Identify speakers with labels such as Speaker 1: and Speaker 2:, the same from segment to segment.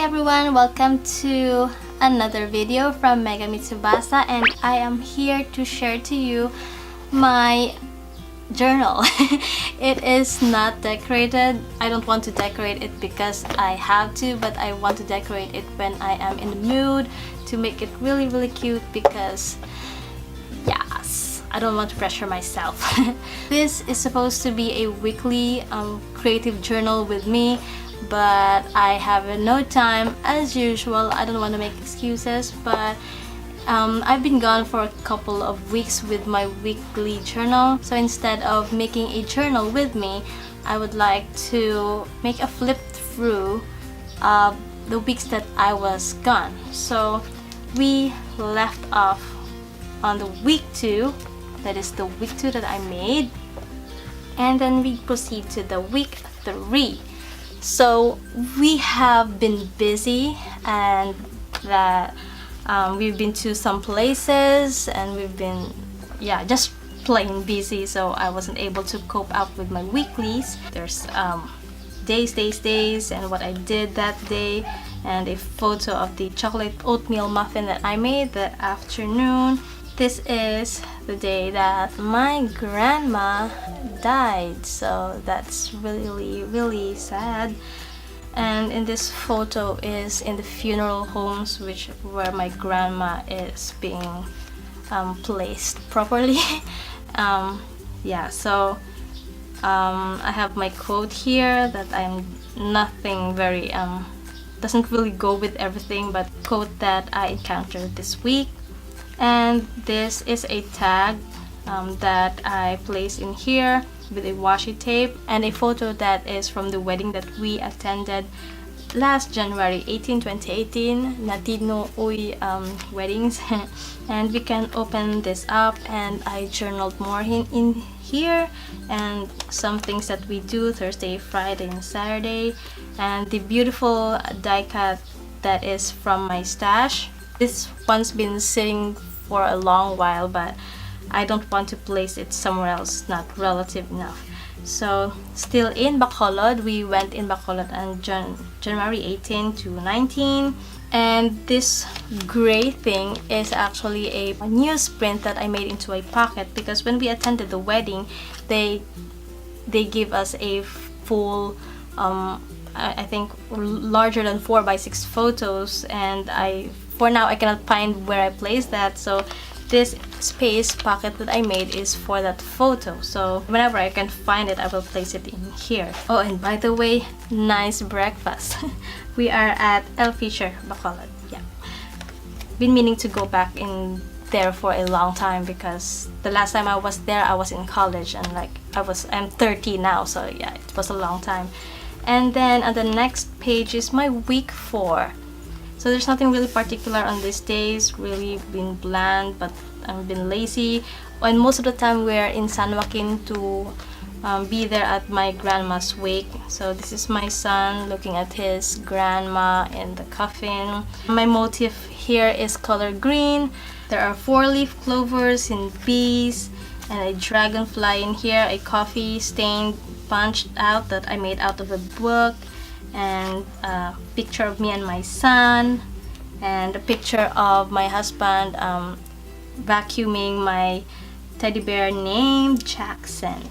Speaker 1: everyone, welcome to another video from Megami Tsubasa, and I am here to share to you my journal. It is not decorated. I don't want to decorate it because I have to, but I want to decorate it when I am in the mood to make it really cute because yes, I don't want to pressure myself. This is supposed to be a weekly creative journal with me, but I have no time as usual. I don't want to make excuses, but I've been gone for a couple of weeks with my weekly journal, so instead of making a journal with me, I would like to make a flip through of the weeks that I was gone. So we left off on the week 2, that is the week 2 that I made, and then we proceed to the week 3. So we have been busy, and that we've been to some places, and we've been just plain busy, so I wasn't able to cope up with my weeklies. There's days and what I did that day, and a photo of the chocolate oatmeal muffin that I made that afternoon. This is the day that my grandma died, so that's really sad. And in this photo is in the funeral homes, where my grandma is being placed properly. I have my quote here that I'm nothing very doesn't really go with everything, but quote that I encountered this week. And this is a tag that I placed in here with a washi tape, and a photo that is from the wedding that we attended last January 18, 2018, Natino Uy weddings. And we can open this up, and I journaled more in here, and some things that we do Thursday, Friday, and Saturday, and the beautiful die cut that is from my stash. This one's been sitting for a long while, but I don't want to place it somewhere else, not relative enough. So still in Bacolod, we went in Bacolod on January 18 to 19, and this gray thing is actually a newsprint that I made into a pocket, because when we attended the wedding, they give us a full I think larger than 4x6 photos, and for now I cannot find where I placed that, so this space pocket that I made is for that photo. So whenever I can find it, I will place it in here. Oh, and by the way, nice breakfast. We are at El Fisher, Bacolod. Yeah, been meaning to go back in there for a long time, because the last time I was there I was in college, and I'm 30 now, so yeah, it was a long time. And then on the next page is my week 4. So there's nothing really particular on these days, really been bland, but I've been lazy. And most of the time we're in San Joaquin to be there at my grandma's wake. So this is my son looking at his grandma in the coffin. My motif here is color green. There are 4-leaf clovers and bees, and a dragonfly in here, a coffee stain punched out that I made out of a book, and a picture of me and my son, and a picture of my husband vacuuming my teddy bear named Jackson.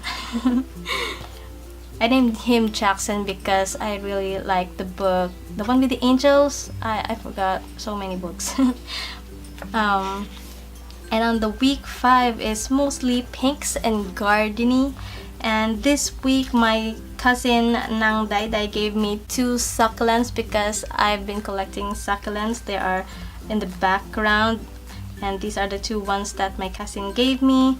Speaker 1: I named him Jackson because I really like the book, the one with the angels. I forgot so many books. And on the week 5 is mostly pinks and gardening. And this week my cousin Nang Dai gave me 2 succulents, because I've been collecting succulents. They are in the background, and these are the 2 ones that my cousin gave me.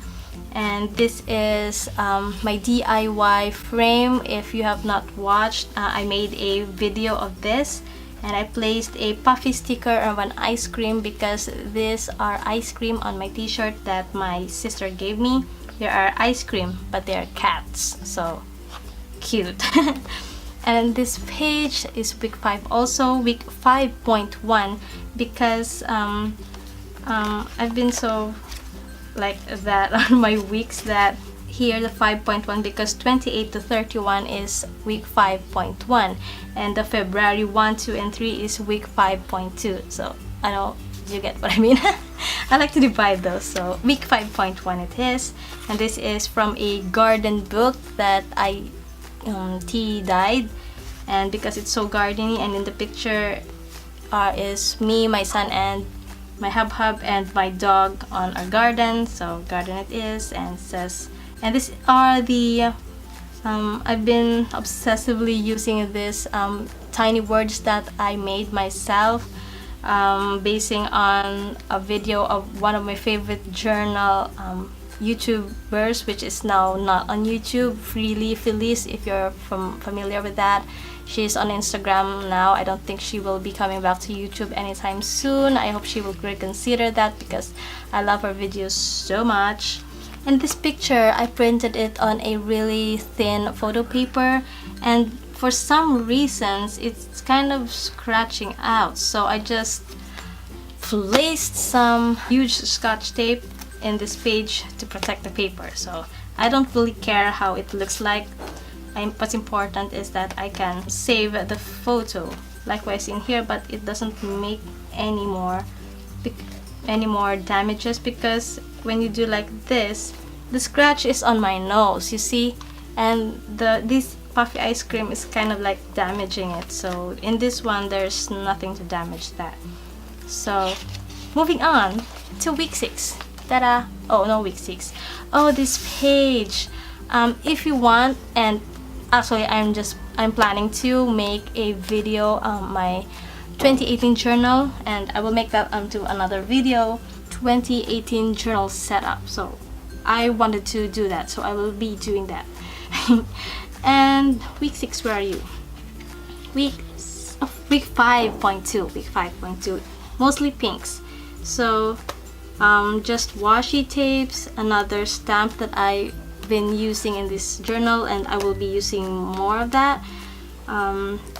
Speaker 1: And this is my DIY frame. If you have not watched, I made a video of this, and I placed a puffy sticker of an ice cream, because these are ice cream on my t-shirt that my sister gave me. There are ice cream, but they are cats, so cute. And this page is week 5 also, week 5.1, because I've been so like that on my weeks that here the 5.1 because 28 to 31 is week 5.1, and the February 1, 2, and 3 is week 5.2. So I know you get what I mean. I like to divide those. So week 5.1 it is, and this is from a garden book that I tea dyed, and because it's so gardeny, and in the picture is me, my son, and my hub and my dog on our garden. So garden it is, and it says, and these are the I've been obsessively using this tiny words that I made myself, basing on a video of one of my favorite journal YouTubers, which is now not on YouTube, Freely Felice, if you're familiar with that. She's on Instagram now. I don't think she will be coming back to YouTube anytime soon. I hope she will reconsider that because I love her videos so much. And this picture, I printed it on a really thin photo paper, and for some reasons it's kind of scratching out, so I just placed some huge scotch tape in this page to protect the paper. So I don't really care how it looks like. What's important is that I can save the photo. Likewise in here, but it doesn't make any more damages, because when you do like this, the scratch is on my nose, you see, and this puffy ice cream is kind of like damaging it. So in this one, there's nothing to damage that. So moving on to week 6. Ta-da! Oh no, week 6. Oh, this page. If you want, and actually I'm planning to make a video on my 2018 journal, and I will make that onto another video, 2018 journal setup. So I wanted to do that, so I will be doing that. And week 6, where are you? Week 5.2. Week 5.2, mostly pinks. So just washi tapes, another stamp that I've been using in this journal, and I will be using more of that.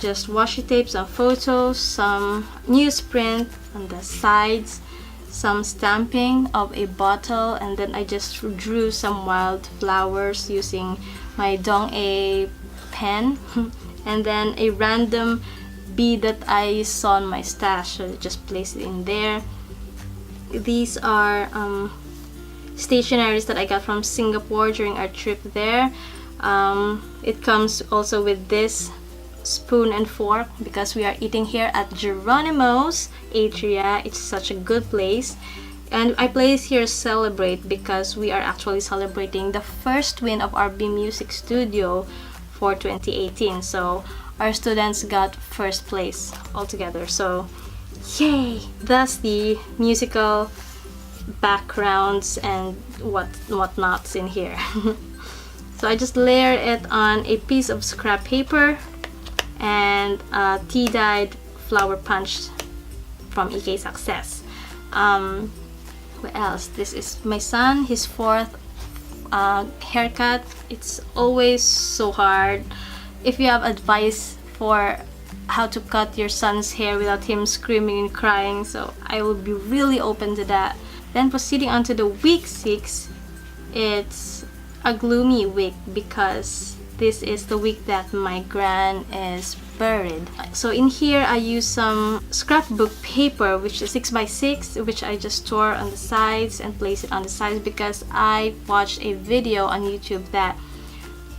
Speaker 1: Just washi tapes, some photos, some newsprint on the sides, some stamping of a bottle, and then I just drew some wild flowers using my Dong-A pen, and then a random bead that I saw in my stash, so I just placed it in there. These are stationaries that I got from Singapore during our trip there. It comes also with this spoon and fork because we are eating here at Geronimo's Atria. It's such a good place, and I place here Celebrate because we are actually celebrating the first win of our B Music Studio for 2018. So our students got first place altogether, so yay! That's the musical backgrounds and whatnots in here. So I just layer it on a piece of scrap paper and tea dyed flower punch from EK Success. What else? This is my son, his 4th haircut. It's always so hard. If you have advice for how to cut your son's hair without him screaming and crying, so I will be really open to that. Then proceeding on to the week 6, it's a gloomy week because this is the week that my gran is buried. So in here I use some scrapbook paper, which is 6x6, which I just tore on the sides and place it on the sides because I watched a video on YouTube that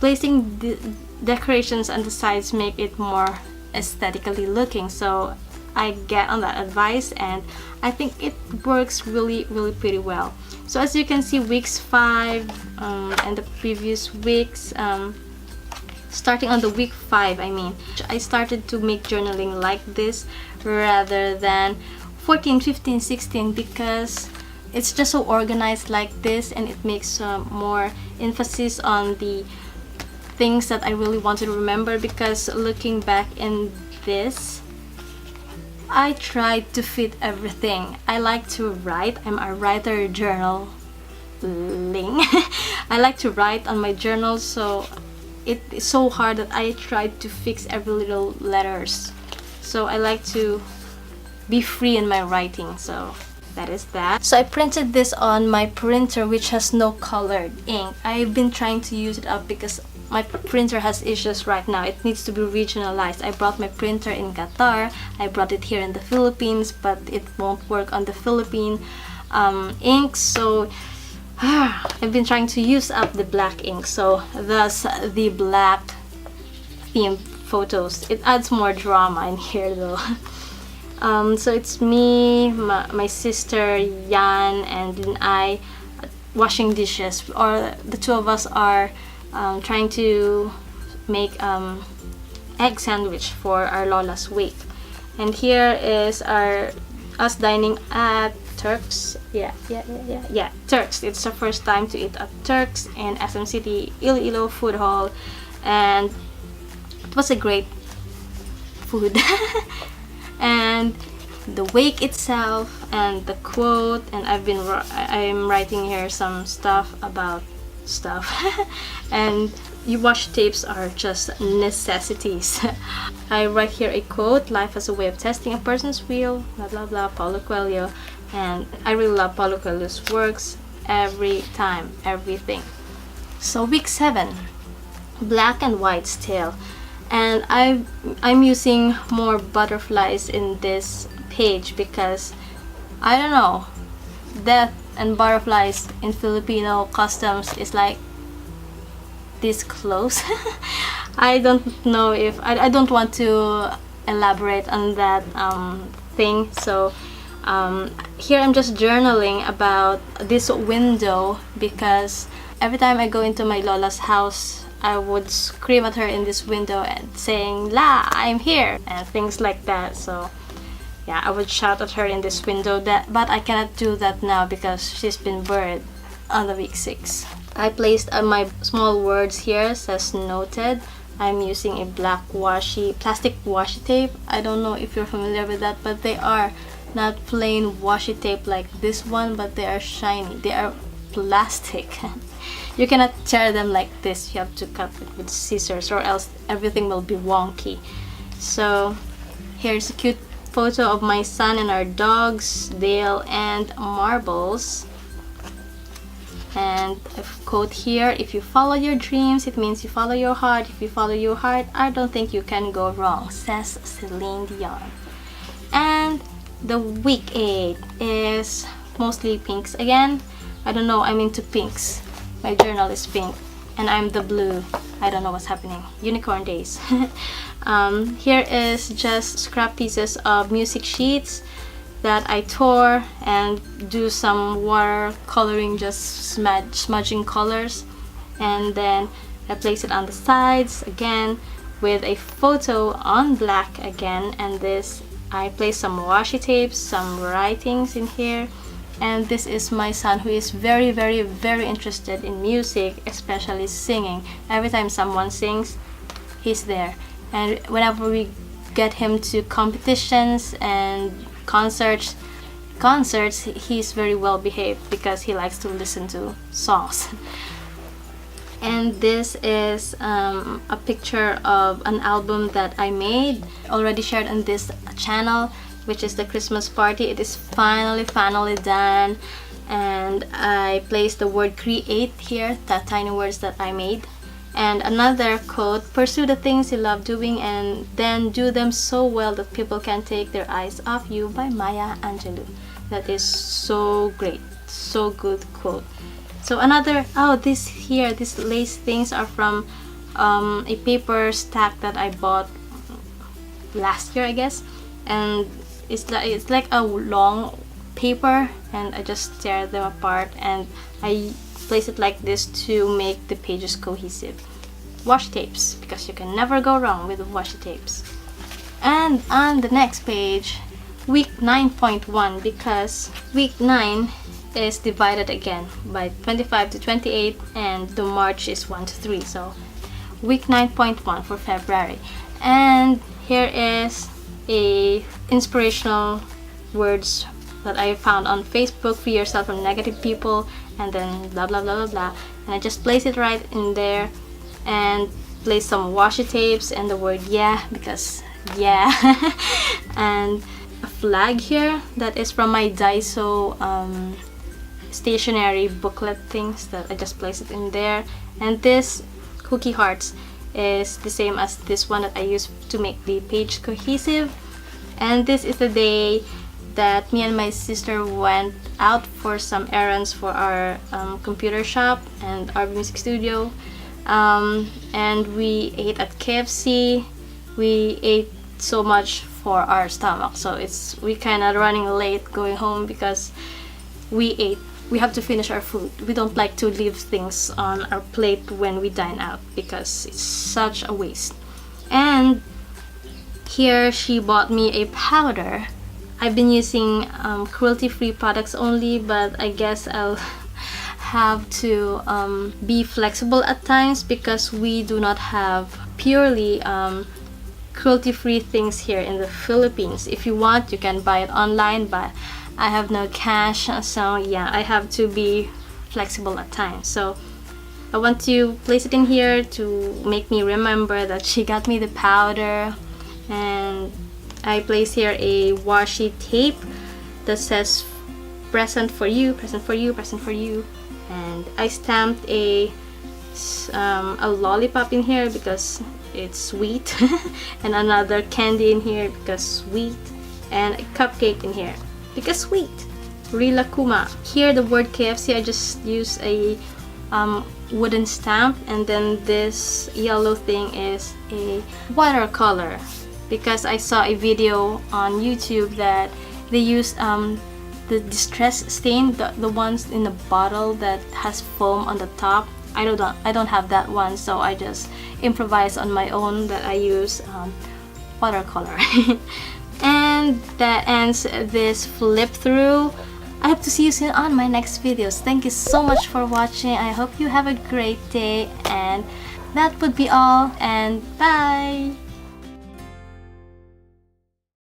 Speaker 1: placing the decorations on the sides make it more aesthetically looking. So I get on that advice, and I think it works really pretty well. So as you can see, weeks 5 and the previous weeks, starting on the week 5, I started to make journaling like this rather than 14, 15, 16 because it's just so organized like this, and it makes more emphasis on the things that I really want to remember. Because looking back in this, I tried to fit everything. I like to write. I'm a writer journaling. I like to write on my journal, so it's so hard that I tried to fix every little letters. So I like to be free in my writing. So that is that. So I printed this on my printer, which has no colored ink. I've been trying to use it up because my printer has issues right now. It needs to be regionalized. I brought my printer in Qatar. I brought it here in the Philippines, but it won't work on the Philippine ink. So I've been trying to use up the black ink. So thus the black themed photos. It adds more drama in here though. So it's me, my sister Yan, and I washing dishes, or the two of us are trying to make egg sandwich for our Lola's wake. And here is us dining at Turks. Yeah, Turks. It's the first time to eat at Turks in SM City, Iloilo Food Hall, and it was a great food. And the wake itself and the quote, and I'm writing here some stuff about stuff. And you washi tapes are just necessities. I write here a quote: life as a way of testing a person's will, blah blah blah, Paulo Coelho. And I really love Paulo Coelho's works every time, everything. So week 7, black and white still. And I'm using more butterflies in this page because I don't know, death and butterflies in Filipino customs is like this close. I don't know if I don't want to elaborate on that thing. So here I'm just journaling about this window because every time I go into my Lola's house, I would scream at her in this window and saying, "La, I'm here," and things like that. So yeah, I would shout at her in this window, but I cannot do that now because she's been buried on the week 6. I placed my small words here, says noted. I'm using a black plastic washi tape. I don't know if you're familiar with that, but they are not plain washi tape like this one, but they are shiny. They are plastic. You cannot tear them like this. You have to cut it with scissors or else everything will be wonky. So here's a cute photo of my son and our dogs, Dale and Marbles. And a quote here: if you follow your dreams, it means you follow your heart. If you follow your heart, I don't think you can go wrong, says Celine Dion. And the week 8 is mostly pinks again. I don't know, I'm into pinks. My journal is pink and I'm the blue. I don't know what's happening. Unicorn days. Here is just scrap pieces of music sheets that I tore and do some water coloring, just smudging colors, and then I place it on the sides again with a photo on black again. And this, I place some washi tapes, some writings in here. And this is my son, who is very, very, very interested in music, especially singing. Every time someone sings, he's there. And whenever we get him to competitions and concerts, he's very well behaved because he likes to listen to songs. And this is a picture of an album that I made, already shared on this channel, which is the Christmas party. It is finally done, and I placed the word create here, the tiny words that I made. And another quote: pursue the things you love doing and then do them so well that people can take their eyes off you, by Maya Angelou. That is so great, so good quote. So another, these lace things are from a paper stack that I bought last year, I guess. And it's like a long paper, and I just tear them apart and I place it like this to make the pages cohesive. Washi tapes, because you can never go wrong with washi tapes. And on the next page, week 9.1, because week 9 is divided again by 25 to 28 and the March is 1 to 3. So week 9.1 for February. And here is a inspirational words that I found on Facebook: free yourself from negative people, and then blah blah blah blah blah. And I just place it right in there and place some washi tapes and the word yeah, because yeah. And a flag here that is from my Daiso stationery booklet things that I just placed it in there. And this cookie hearts is the same as this one that I used to make the page cohesive. And this is the day that me and my sister went out for some errands for our computer shop and our music studio, and we ate at KFC. We ate so much for our stomach, so we kind of running late going home because we have to finish our food. We don't like to leave things on our plate when we dine out because it's such a waste. And here she bought me a powder. I've been using cruelty-free products only, but I guess I'll have to be flexible at times because we do not have purely cruelty-free things here in the Philippines. If you want, you can buy it online, but I have no cash, so yeah, I have to be flexible at times. So I want to place it in here to make me remember that she got me the powder. And I place here a washi tape that says present for you, present for you, present for you. And I stamped a lollipop in here because it's sweet and another candy in here because sweet, and a cupcake in here because sweet. Rila Kuma. Here the word KFC, I just use a wooden stamp, and then this yellow thing is a watercolor because I saw a video on YouTube that they use the distress stain, the ones in the bottle that has foam on the top. I don't have that one, so I just improvise on my own that I use watercolor. And that ends this flip through. I hope to see you soon on my next videos. Thank you so much for watching. I hope you have a great day, and that would be all. And